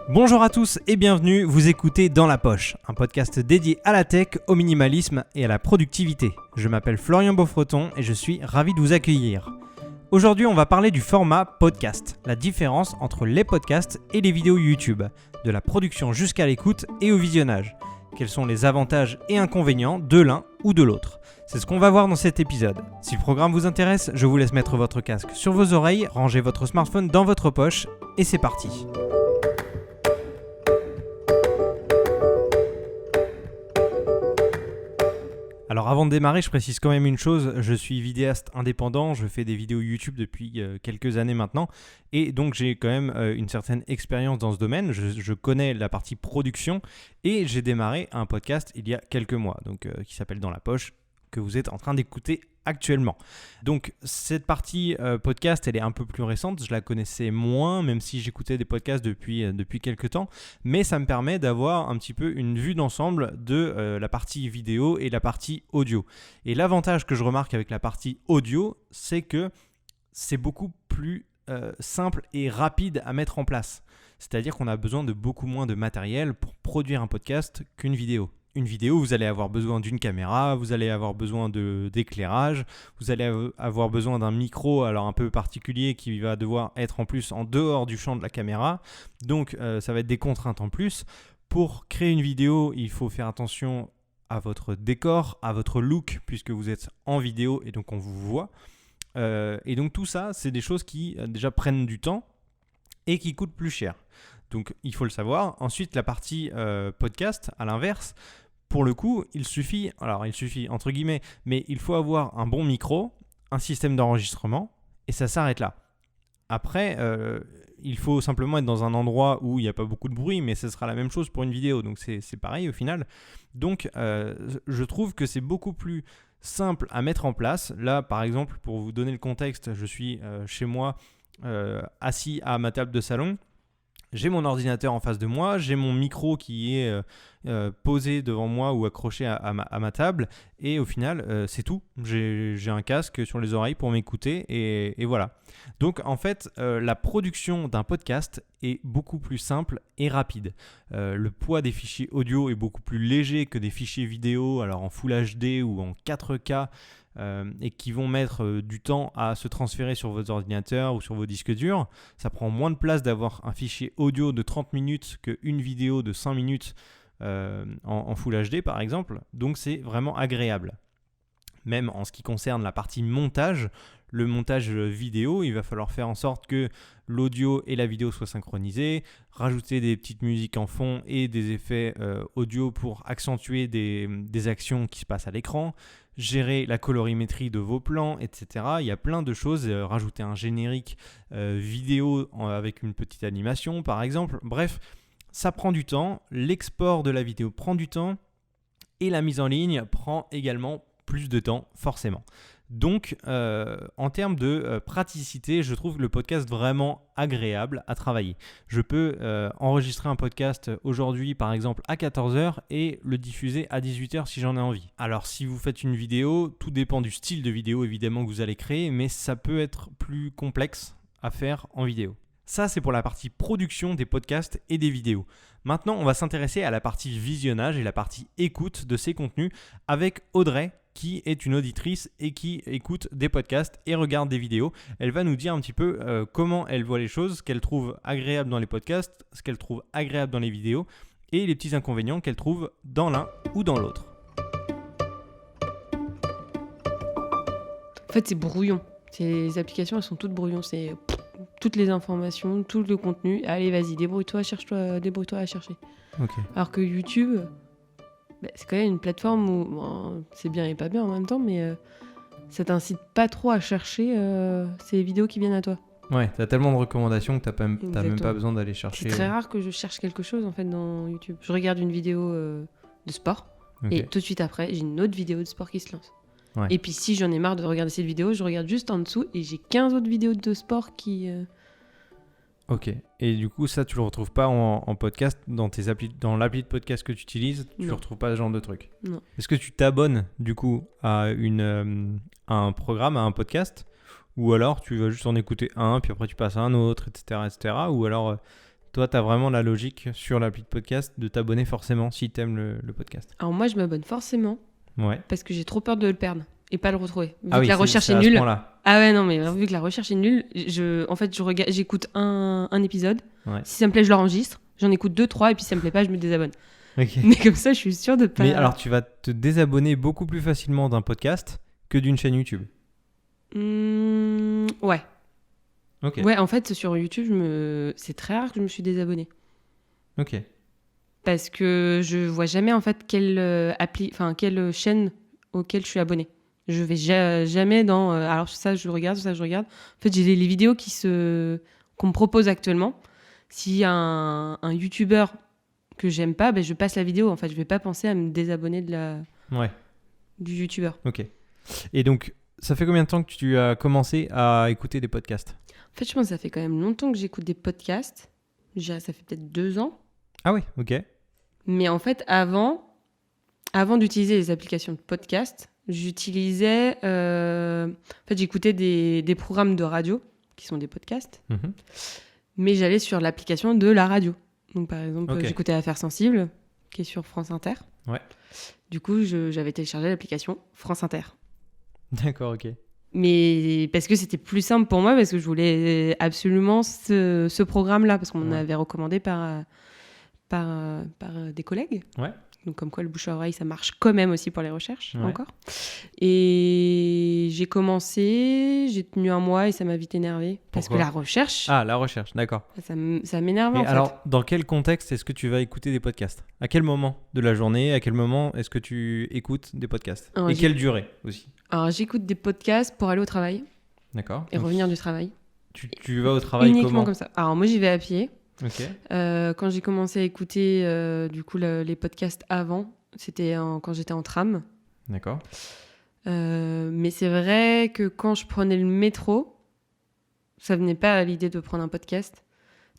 Bonjour à tous et bienvenue, vous écoutez Dans la Poche, un podcast dédié à la tech, au minimalisme et à la productivité. Je m'appelle Florian Beaufreton et je suis ravi de vous accueillir. Aujourd'hui, on va parler du format podcast, la différence entre les podcasts et les vidéos YouTube, de la production jusqu'à l'écoute et au visionnage. Quels sont les avantages et inconvénients de l'un ou de l'autre? C'est ce qu'on va voir dans cet épisode. Si le programme vous intéresse, je vous laisse mettre votre casque sur vos oreilles, rangez votre smartphone dans votre poche et c'est parti. Alors avant de démarrer, je précise quand même une chose, je suis vidéaste indépendant, je fais des vidéos YouTube depuis quelques années maintenant et donc j'ai quand même une certaine expérience dans ce domaine, je connais la partie production et j'ai démarré un podcast il y a quelques mois donc, qui s'appelle Dans la Poche, que vous êtes en train d'écouter actuellement. Donc cette partie podcast, elle est un peu plus récente, je la connaissais moins, même si j'écoutais des podcasts depuis quelques temps, mais ça me permet d'avoir un petit peu une vue d'ensemble de la partie vidéo et la partie audio. Et l'avantage que je remarque avec la partie audio, c'est que c'est beaucoup plus simple et rapide à mettre en place. C'est-à-dire qu'on a besoin de beaucoup moins de matériel pour produire un podcast qu'une vidéo. Une vidéo, vous allez avoir besoin d'une caméra, vous allez avoir besoin d'éclairage, vous allez avoir besoin d'un micro alors un peu particulier qui va devoir être en plus en dehors du champ de la caméra. Donc ça va être des contraintes en plus. Pour créer une vidéo, il faut faire attention à votre décor, à votre look puisque vous êtes en vidéo et donc on vous voit. Et donc tout ça, c'est des choses qui déjà prennent du temps et qui coûtent plus cher. Donc il faut le savoir. Ensuite, la partie podcast, à l'inverse, pour le coup, il suffit entre guillemets, mais il faut avoir un bon micro, un système d'enregistrement, et ça s'arrête là. Après, il faut simplement être dans un endroit où il n'y a pas beaucoup de bruit, mais ce sera la même chose pour une vidéo, donc c'est pareil au final. Donc, je trouve que c'est beaucoup plus simple à mettre en place. Là, par exemple, pour vous donner le contexte, je suis chez moi, assis à ma table de salon. J'ai mon ordinateur en face de moi, j'ai mon micro qui est posé devant moi ou accroché à ma table et au final, c'est tout. J'ai un casque sur les oreilles pour m'écouter et voilà. Donc en fait, la production d'un podcast est beaucoup plus simple et rapide. Le poids des fichiers audio est beaucoup plus léger que des fichiers vidéo, alors en Full HD ou en 4K. Et qui vont mettre du temps à se transférer sur vos ordinateurs ou sur vos disques durs. Ça prend moins de place d'avoir un fichier audio de 30 minutes qu'une vidéo de 5 minutes en Full HD par exemple. Donc c'est vraiment agréable. Même en ce qui concerne la partie montage, le montage vidéo, il va falloir faire en sorte que l'audio et la vidéo soient synchronisés, rajouter des petites musiques en fond et des effets audio pour accentuer des actions qui se passent à l'écran, gérer la colorimétrie de vos plans, etc. Il y a plein de choses, rajouter un générique vidéo avec une petite animation par exemple. Bref, ça prend du temps, l'export de la vidéo prend du temps et la mise en ligne prend également plus de temps forcément. Donc en termes de praticité, je trouve le podcast vraiment agréable à travailler. Je peux enregistrer un podcast aujourd'hui par exemple à 14h et le diffuser à 18h si j'en ai envie. Alors si vous faites une vidéo, tout dépend du style de vidéo évidemment que vous allez créer, mais ça peut être plus complexe à faire en vidéo. Ça, c'est pour la partie production des podcasts et des vidéos. Maintenant, on va s'intéresser à la partie visionnage et la partie écoute de ces contenus avec Audrey, qui est une auditrice et qui écoute des podcasts et regarde des vidéos. Elle va nous dire un petit peu comment elle voit les choses, ce qu'elle trouve agréable dans les podcasts, ce qu'elle trouve agréable dans les vidéos et les petits inconvénients qu'elle trouve dans l'un ou dans l'autre. En fait, c'est brouillon. Les applications, elles sont toutes brouillons. C'est toutes les informations, tout le contenu. Allez, vas-y, débrouille-toi à chercher. Okay. Alors que YouTube, c'est quand même une plateforme où c'est bien et pas bien en même temps, mais ça t'incite pas trop à chercher ces vidéos qui viennent à toi. Ouais, t'as tellement de recommandations que t'as même pas besoin d'aller chercher. C'est très rare que je cherche quelque chose en fait dans YouTube. Je regarde une vidéo de sport et tout de suite après, j'ai une autre vidéo de sport qui se lance. Ouais. Et puis si j'en ai marre de regarder cette vidéo, je regarde juste en dessous et j'ai 15 autres vidéos de sport qui... Ok. Et du coup, ça, tu le retrouves pas en podcast dans l'appli de podcast que tu utilises. Tu ne retrouves pas ce genre de truc. Non. Est-ce que tu t'abonnes du coup à un programme, à un podcast, ou alors tu vas juste en écouter un, puis après tu passes à un autre, etc., etc. Ou alors toi, tu as vraiment la logique sur l'appli de podcast de t'abonner forcément si tu aimes le podcast. Alors moi, je m'abonne forcément parce que j'ai trop peur de le perdre et pas le retrouver. Vu que la recherche est nulle. Ah ouais, non, mais vu que la recherche est nulle, j'écoute un épisode. Ouais. Si ça me plaît, je l'enregistre. J'en écoute 2, 3 et puis si ça me plaît pas, je me désabonne. Okay. Mais comme ça, je suis sûre de pas... Mais alors, tu vas te désabonner beaucoup plus facilement d'un podcast que d'une chaîne YouTube. Ouais. Okay. Ouais, en fait, sur YouTube, c'est très rare que je me suis désabonnée. Ok. Parce que je vois jamais, en fait, quelle chaîne auquel je suis abonnée. Je vais jamais dans... alors, ça, je regarde, ça, je regarde. En fait, j'ai les vidéos qu'on me propose actuellement. S'il y a un YouTuber que j'aime pas, je passe la vidéo. En fait, je vais pas penser à me désabonner du YouTuber. Ok. Et donc, ça fait combien de temps que tu as commencé à écouter des podcasts ? En fait, je pense que ça fait quand même longtemps que j'écoute des podcasts. Je dirais que ça fait peut-être 2 ans. Ah oui, ok. Mais en fait, avant d'utiliser les applications de podcast, j'utilisais... j'écoutais des programmes de radio qui sont des podcasts. Mm-hmm. Mais j'allais sur l'application de la radio. Donc, par exemple, j'écoutais Affaires sensibles, qui est sur France Inter. Ouais. Du coup, j'avais téléchargé l'application France Inter. D'accord, ok. Mais parce que c'était plus simple pour moi, parce que je voulais absolument ce programme-là, parce qu'on m'en avait recommandé par des collègues. Ouais. Donc, comme quoi, le bouche à oreille, ça marche quand même aussi pour les recherches, encore. Et j'ai commencé, j'ai tenu 1 mois et ça m'a vite énervée. Parce que la recherche... Ah, la recherche, d'accord. Ça m'énerve, en fait. Alors, dans quel contexte est-ce que tu vas écouter des podcasts ? À quel moment de la journée ? À quel moment est-ce que tu écoutes des podcasts ? Et quelle durée aussi ? Alors, j'écoute des podcasts pour aller au travail. D'accord. Et revenir du travail. Tu vas au travail uniquement comme ça. Alors, moi, j'y vais à pied. Okay. Quand j'ai commencé à écouter les podcasts avant, c'était quand j'étais en tram. D'accord. Mais c'est vrai que quand je prenais le métro, ça venait pas à l'idée de prendre un podcast,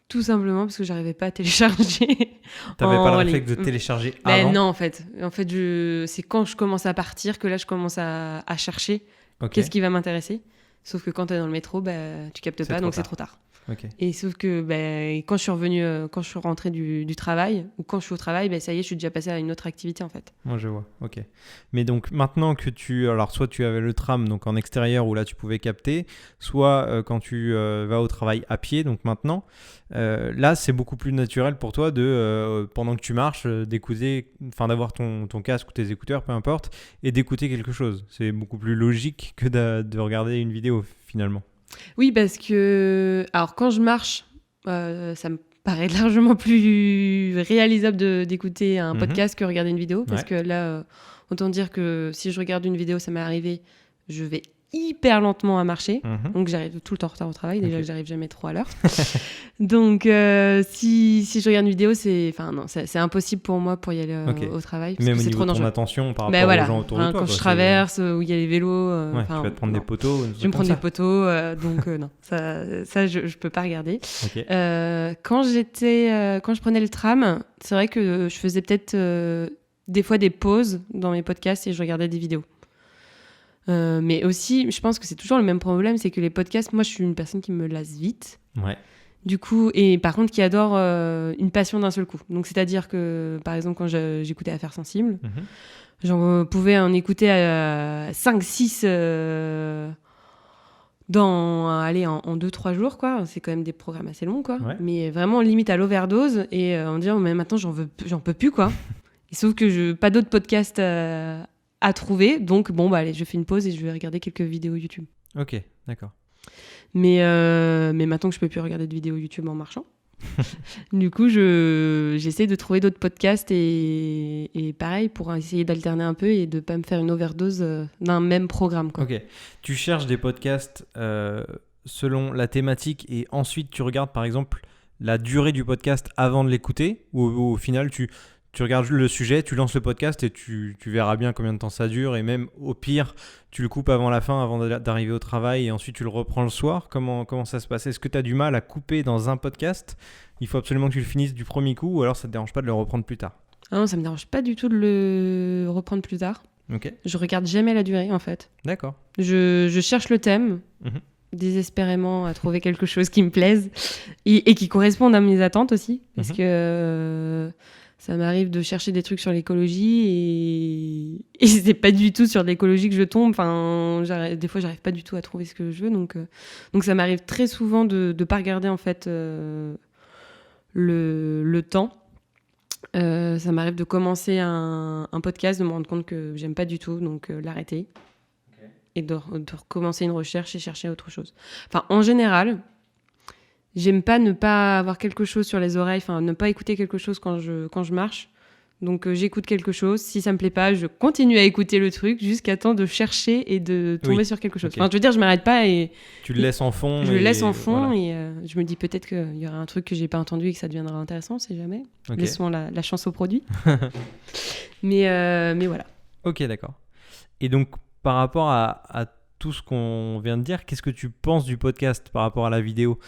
tout simplement parce que j'arrivais pas à télécharger. T'avais pas le réflexe de télécharger avant ? Non, en fait c'est quand je commence à partir que là je commence à chercher qu'est-ce qui va m'intéresser. Sauf que quand t'es dans le métro, tu captes pas, donc c'est trop tard. Okay. Et sauf que quand je suis rentrée du travail, ou quand je suis au travail, ça y est, je suis déjà passée à une autre activité en fait. Moi je vois, ok. Mais donc maintenant que soit tu avais le tram donc en extérieur où là tu pouvais capter, soit quand tu vas au travail à pied, donc maintenant, là c'est beaucoup plus naturel pour toi pendant que tu marches, d'avoir ton casque ou tes écouteurs, peu importe, et d'écouter quelque chose. C'est beaucoup plus logique que de regarder une vidéo finalement. Oui, parce que... Alors, quand je marche, ça me paraît largement plus réalisable d'écouter un podcast que regarder une vidéo. Parce que là, autant dire que si je regarde une vidéo, ça m'est arrivé, je vais hyper lentement à marcher. Donc, j'arrive tout le temps en retard au travail. Déjà que j'arrive jamais trop à l'heure. Donc, si je regarde une vidéo, c'est impossible pour moi pour y aller au travail. Parce même que au c'est niveau trop de ton attention par rapport aux gens autour de toi. Quand je traverse, où il y a les vélos... tu vas te prendre des poteaux. Je vais me prendre des poteaux. Donc, non. Ça je peux pas regarder. Okay. Quand je prenais le tram, c'est vrai que je faisais peut-être des fois des pauses dans mes podcasts et je regardais des vidéos. Mais aussi, je pense que c'est toujours le même problème, c'est que les podcasts, moi je suis une personne qui me lasse vite. Ouais. Du coup, et par contre qui adore une passion d'un seul coup. Donc c'est-à-dire que, par exemple, quand j'écoutais Affaires sensibles, j'en pouvais en écouter 5-6 en 2-3 jours, quoi. C'est quand même des programmes assez longs, quoi. Ouais. Mais vraiment limite à l'overdose et en disant, mais maintenant j'en peux plus, quoi. Et sauf que pas d'autres podcasts à trouver, donc allez, je fais une pause et je vais regarder quelques vidéos YouTube. Ok, d'accord. Mais maintenant que je peux plus regarder de vidéos YouTube en marchant, du coup j'essaie de trouver d'autres podcasts et pareil pour essayer d'alterner un peu et de pas me faire une overdose d'un même programme, quoi. Ok, tu cherches des podcasts selon la thématique et ensuite tu regardes par exemple la durée du podcast avant de l'écouter ou au final tu regardes le sujet, tu lances le podcast et tu verras bien combien de temps ça dure et même au pire, tu le coupes avant la fin, avant d'arriver au travail et ensuite tu le reprends le soir. Comment ça se passe ? Est-ce que tu as du mal à couper dans un podcast ? Il faut absolument que tu le finisses du premier coup ou alors ça ne te dérange pas de le reprendre plus tard ? Ah non, ça ne me dérange pas du tout de le reprendre plus tard. Ok. Je regarde jamais la durée en fait. D'accord. Je cherche le thème désespérément à trouver quelque chose qui me plaise et qui corresponde à mes attentes aussi. Parce que ça m'arrive de chercher des trucs sur l'écologie et c'est pas du tout sur l'écologie que je tombe. Enfin, des fois, j'arrive pas du tout à trouver ce que je veux. Donc ça m'arrive très souvent de pas regarder en fait le temps. Ça m'arrive de commencer un podcast, de me rendre compte que j'aime pas du tout, donc l'arrêter. Et de recommencer une recherche et chercher autre chose. Enfin, en général, j'aime pas ne pas avoir quelque chose sur les oreilles, enfin, ne pas écouter quelque chose quand je marche. Donc, j'écoute quelque chose. Si ça me plaît pas, je continue à écouter le truc jusqu'à temps de chercher et de tomber sur quelque chose. Okay. Enfin, je veux dire, je m'arrête pas et... Tu le laisses en fond. Je le laisse en fond voilà. Et je me dis peut-être qu'il y aura un truc que j'ai pas entendu et que ça deviendra intéressant, on sait jamais. Okay. Laissons la chance au produit. mais voilà. Ok, d'accord. Et donc, par rapport à tout ce qu'on vient de dire, qu'est-ce que tu penses du podcast par rapport à la vidéo ?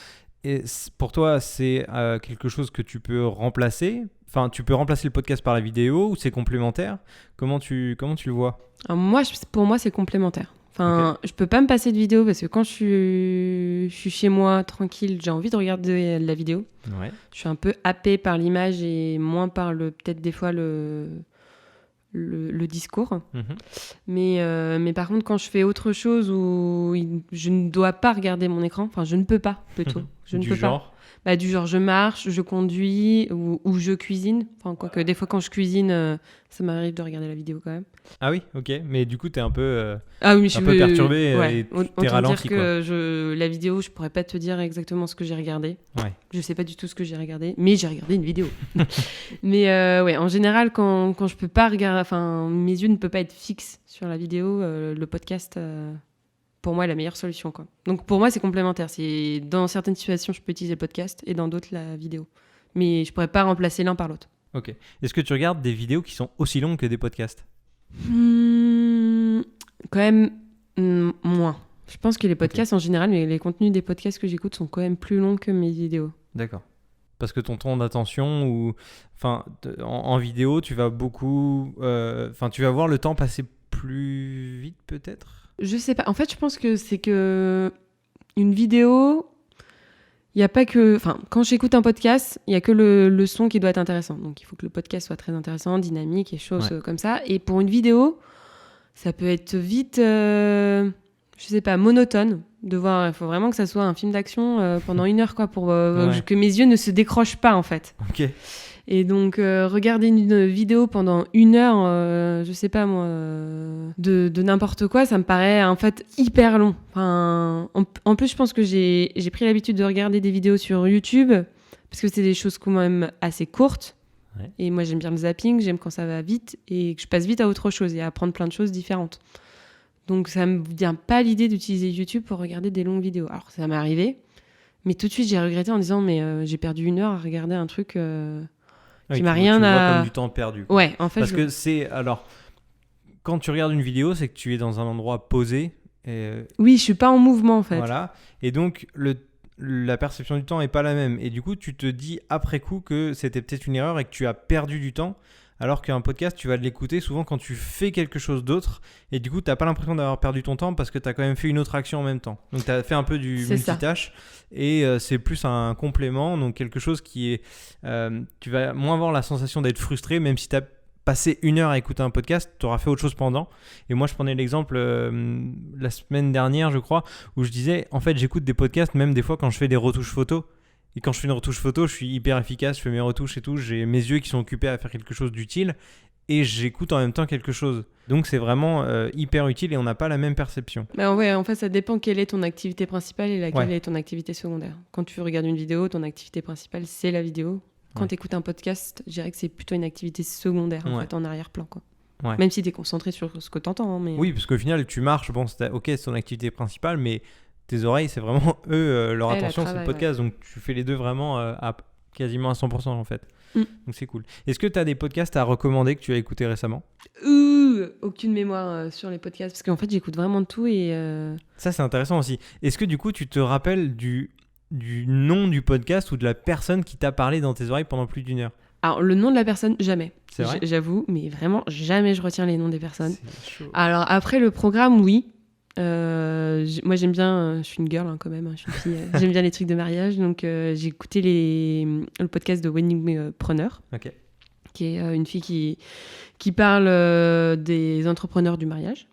Et pour toi, c'est quelque chose que tu peux remplacer ? Enfin, tu peux remplacer le podcast par la vidéo ou c'est complémentaire ? Comment tu le vois ? Alors pour moi, c'est complémentaire. Enfin, je peux pas me passer de vidéo parce que quand je suis chez moi, tranquille, j'ai envie de regarder la vidéo. Ouais. Je suis un peu happée par l'image et moins par peut-être des fois le discours. Mais par contre, quand je fais autre chose où je ne dois pas regarder mon écran, enfin, je ne peux pas, plutôt. Je ne peux pas. Du genre, je marche, je conduis ou je cuisine. Enfin, quoique, des fois, quand je cuisine, ça m'arrive de regarder la vidéo quand même. Ah oui, ok. Mais du coup, t'es un peu, peu perturbé ouais. et t'es ralenti. Dire que la vidéo, je pourrais pas te dire exactement ce que j'ai regardé. Ouais. Je sais pas du tout ce que j'ai regardé, mais j'ai regardé une vidéo. Mais ouais, en général, quand je peux pas regarder, enfin, mes yeux ne peuvent pas être fixes sur la vidéo, le podcast... pour moi, est la meilleure solution, quoi. Donc, pour moi, c'est complémentaire. Dans certaines situations, je peux utiliser le podcast et dans d'autres, la vidéo. Mais je pourrais pas remplacer l'un par l'autre. Ok. Est-ce que tu regardes des vidéos qui sont aussi longues que des podcasts ? Quand même, moins. Je pense que les podcasts, en général, mais les contenus des podcasts que j'écoute sont quand même plus longs que mes vidéos. D'accord. Parce que ton temps d'attention ou... Enfin, en vidéo, tu vas beaucoup... tu vas voir le temps passer plus vite, peut-être ? Je sais pas. En fait, je pense que c'est que une vidéo, il y a pas que. Enfin, quand j'écoute un podcast, il y a que le son qui doit être intéressant. Donc, il faut que le podcast soit très intéressant, dynamique et choses comme ça. Et pour une vidéo, ça peut être vite, je sais pas, monotone. De voir. Il faut vraiment que ça soit un film d'action pendant 1 heure, quoi, pour que mes yeux ne se décrochent pas, en fait. Ok. Et donc, regarder une vidéo pendant 1 heure, je sais pas moi, de n'importe quoi, ça me paraît en fait hyper long. Enfin, en plus, je pense que j'ai pris l'habitude de regarder des vidéos sur YouTube parce que c'est des choses quand même assez courtes. Ouais. Et moi, j'aime bien le zapping, j'aime quand ça va vite et que je passe vite à autre chose et à apprendre plein de choses différentes. Donc, ça me vient pas l'idée d'utiliser YouTube pour regarder des longues vidéos. Alors, ça m'est arrivé, mais tout de suite, j'ai regretté en disant, mais j'ai perdu 1 heure à regarder un truc... qui m'a rien à... vois comme du temps perdu. Quoi. Ouais, en fait. Parce que c'est... Alors, quand tu regardes une vidéo, c'est que tu es dans un endroit posé. Oui, je suis pas en mouvement, en fait. Voilà. Et donc, la perception du temps est pas la même. Et du coup, tu te dis après coup que c'était peut-être une erreur et que tu as perdu du temps. Alors qu'un podcast, tu vas l'écouter souvent quand tu fais quelque chose d'autre. Et du coup, tu n'as pas l'impression d'avoir perdu ton temps parce que tu as quand même fait une autre action en même temps. Donc, tu as fait un peu du multitâche. Et c'est plus un complément. Donc, quelque chose qui est... tu vas moins avoir la sensation d'être frustré, même si tu as passé 1 heure à écouter un podcast, tu auras fait autre chose pendant. Et moi, je prenais l'exemple la semaine dernière, je crois, où je disais, en fait, j'écoute des podcasts même des fois quand je fais des retouches photos. Et quand je fais une retouche photo, je suis hyper efficace, je fais mes retouches et tout, j'ai mes yeux qui sont occupés à faire quelque chose d'utile et j'écoute en même temps quelque chose. Donc c'est vraiment hyper utile et on n'a pas la même perception. Bah ouais, en fait, ça dépend quelle est ton activité principale et laquelle est ton activité secondaire. Quand tu regardes une vidéo, ton activité principale, c'est la vidéo. Quand tu écoutes un podcast, je dirais que c'est plutôt une activité secondaire, en fait, en arrière-plan, quoi. Ouais. Même si tu es concentré sur ce que tu entends. Mais... Oui, parce qu'au final, tu marches, bon, c'est ton activité principale, mais... Tes oreilles, c'est vraiment eux, leur attention, c'est le podcast. Ouais. Donc, tu fais les deux vraiment quasiment à 100% en fait. Donc, c'est cool. Est-ce que tu as des podcasts à recommander que tu as écoutés récemment ? Aucune mémoire sur les podcasts. Parce qu'en fait, j'écoute vraiment de tout. Et ça, c'est intéressant aussi. Est-ce que du coup, tu te rappelles du nom du podcast ou de la personne qui t'a parlé dans tes oreilles pendant plus d'1 heure ? Alors, le nom de la personne, jamais. C'est vrai ? J'avoue, mais vraiment, jamais je retiens les noms des personnes. Alors, après, le programme, oui. Moi j'aime bien, je suis une girl quand même, je suis une fille, j'aime bien les trucs de mariage, donc j'ai écouté le podcast de Wedding Preneur, qui est une fille qui parle des entrepreneurs du mariage.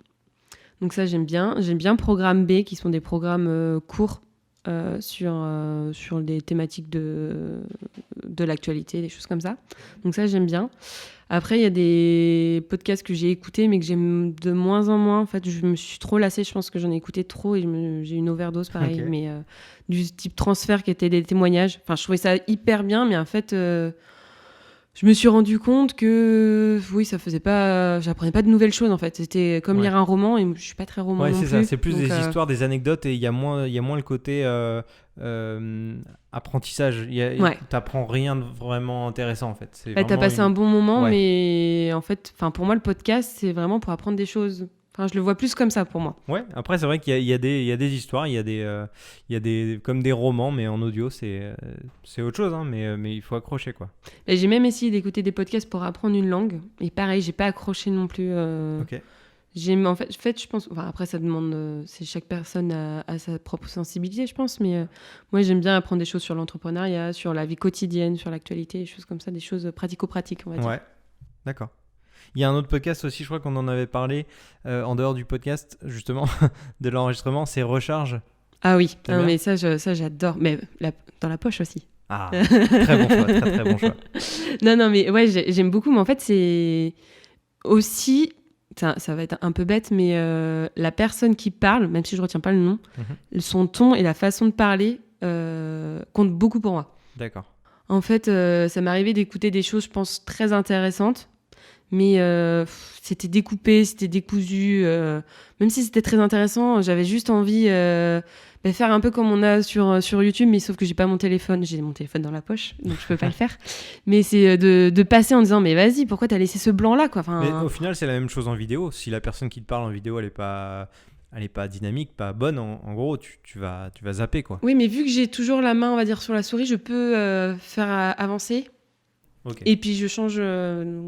Donc ça j'aime bien Programme B, qui sont des programmes courts sur des thématiques de l'actualité, des choses comme ça. Donc ça j'aime bien. Après, il y a des podcasts que j'ai écoutés, mais que j'aime de moins en moins. En fait, je me suis trop lassée. Je pense que j'en ai écouté trop et j'ai eu une overdose, pareil. Mais du type transfert qui était des témoignages. Enfin, je trouvais ça hyper bien, mais en fait, je me suis rendu compte que oui, ça faisait pas. J'apprenais pas de nouvelles choses en fait. C'était comme lire un roman et je suis pas très roman non plus. Ouais, c'est ça. C'est plus des histoires, des anecdotes et il y a moins le côté apprentissage. T'apprends rien de vraiment intéressant en fait. T'as passé un bon moment, mais en fait, pour moi, le podcast, c'est vraiment pour apprendre des choses. Enfin, je le vois plus comme ça pour moi. Ouais, après, c'est vrai qu'il y a des histoires, il y a des comme des romans, mais en audio, c'est autre chose, hein, mais il faut accrocher, quoi. Et j'ai même essayé d'écouter des podcasts pour apprendre une langue. Et pareil, j'ai pas accroché non plus. En fait, je pense. Enfin, après, ça demande. C'est chaque personne a sa propre sensibilité, je pense. Mais moi, j'aime bien apprendre des choses sur l'entrepreneuriat, sur la vie quotidienne, sur l'actualité, des choses comme ça, des choses pratico-pratiques, on va dire. Ouais, d'accord. Il y a un autre podcast aussi, je crois qu'on en avait parlé en dehors du podcast, justement, de l'enregistrement, c'est Recharge. Ah oui, non, mais ça j'adore. Mais dans la poche aussi. Ah, très bon choix, très très bon choix. Non, mais ouais, j'aime beaucoup. Mais en fait, c'est aussi, ça va être un peu bête, mais la personne qui parle, même si je retiens pas le nom, son ton et la façon de parler comptent beaucoup pour moi. D'accord. En fait, ça m'est arrivé d'écouter des choses, je pense, très intéressantes. Mais c'était découpé, c'était décousu. Même si c'était très intéressant, j'avais juste envie de faire un peu comme on a sur YouTube, mais sauf que j'ai pas mon téléphone. J'ai mon téléphone dans la poche, donc je peux pas le faire. Mais c'est de passer en disant, mais vas-y, pourquoi t'as laissé ce blanc-là, quoi. Mais au final, c'est la même chose en vidéo. Si la personne qui te parle en vidéo, elle est pas dynamique, pas bonne, en gros, tu vas zapper, quoi. Oui, mais vu que j'ai toujours la main, on va dire, sur la souris, je peux faire avancer. Okay. Et puis je change,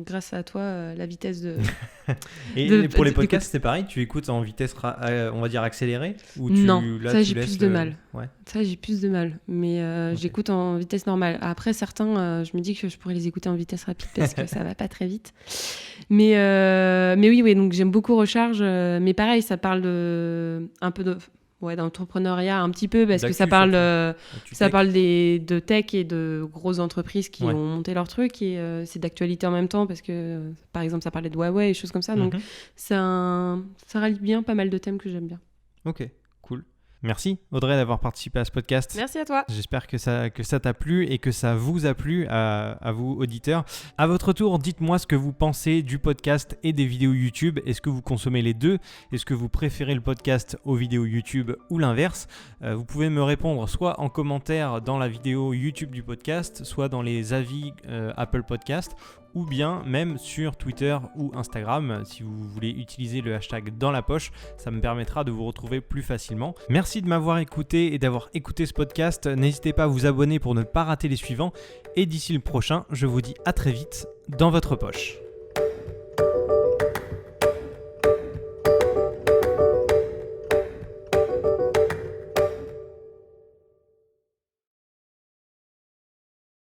grâce à toi, la vitesse de... Et pour les podcasts, c'est pareil, tu écoutes en vitesse, on va dire, accélérée ou Non, ça j'ai plus de mal. Ouais. Ça j'ai plus de mal, mais j'écoute en vitesse normale. Après, certains, je me dis que je pourrais les écouter en vitesse rapide parce que ça va pas très vite. Mais oui, donc j'aime beaucoup Recharge, mais pareil, ça parle un peu d'entrepreneuriat un petit peu parce que ça parle de tech et de grosses entreprises qui ont monté leur truc et c'est d'actualité en même temps parce que par exemple ça parlait de Huawei et choses comme ça, donc ça rallie bien pas mal de thèmes que j'aime bien. Ok, cool. Merci Audrey d'avoir participé à ce podcast. Merci à toi. J'espère que ça t'a plu et que ça vous a plu à vous auditeurs. À votre tour, dites-moi ce que vous pensez du podcast et des vidéos YouTube. Est-ce que vous consommez les deux ? Est-ce que vous préférez le podcast aux vidéos YouTube ou l'inverse ? Vous pouvez me répondre soit en commentaire dans la vidéo YouTube du podcast, soit dans les avis Apple Podcast, ou bien même sur Twitter ou Instagram. Si vous voulez utiliser le hashtag dans la poche, ça me permettra de vous retrouver plus facilement. Merci de m'avoir écouté et d'avoir écouté ce podcast. N'hésitez pas à vous abonner pour ne pas rater les suivants. Et d'ici le prochain, je vous dis à très vite dans votre poche.